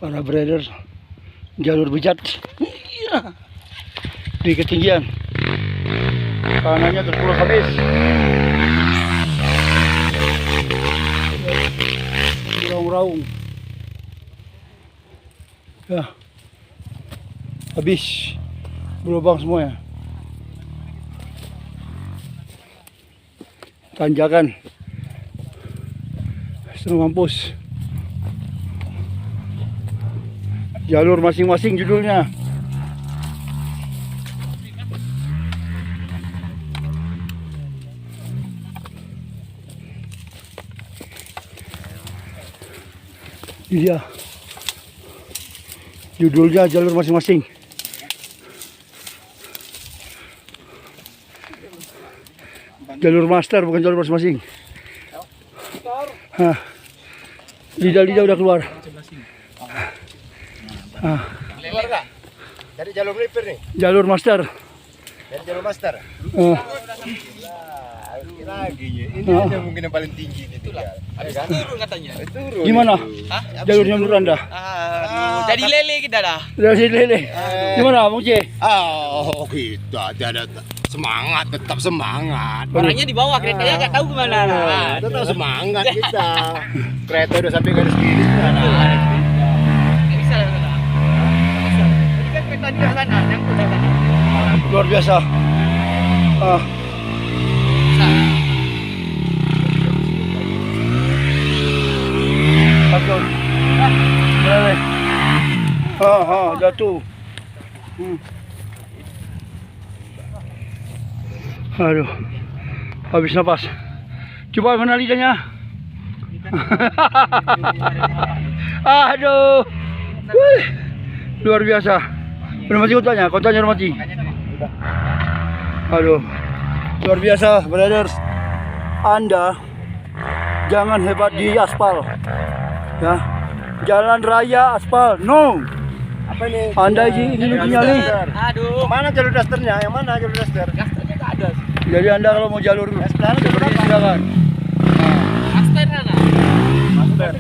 para brother, jalur bejat di ketinggian kanannya terpulang habis. Raung-raung ya, habis berlubang semuanya. Tanjakan setengah mampus. Jalur masing-masing judulnya. Iya, judulnya jalur masing-masing. Jalur master bukan jalur masing-masing. Lidah-lidah udah keluar. Keluar nggak? Dari jalur melipir nih? Jalur master. Dari jalur master? Lagi ya. Ini aja mungkin yang paling tinggi ini. Ada kan? Turun katanya. Turun. Gimana? Jalurnya menurut Anda? Jadi lele kita dah. Dari lele. Gimana, Bung C? Oh, kita ada semangat, tetap semangat. Orangnya di bawah, keretanya nggak tahu kemana. Tetap semangat kita. Kereta udah sampai garis finish. Nggak bisa lah sana. Tadi kan kereta di sana, yang udah sana. Luar biasa. Aduh. Lele. Jatuh. Aduh, habis napas. Coba mana lidahnya? Aduh, wih, luar biasa. Udah mati kontanya udah mati. Aduh, luar biasa, brothers. Anda jangan hebat di aspal, ya. Jalan raya aspal, no. Apa ini? Anda ini nih. Aduh. Mana jalur dasternya? Yang mana jalur daster? Dasternya nggak ada. Jadi Anda kalau mau jalur Sebelah seperti ini silakan. Daster sana. Master.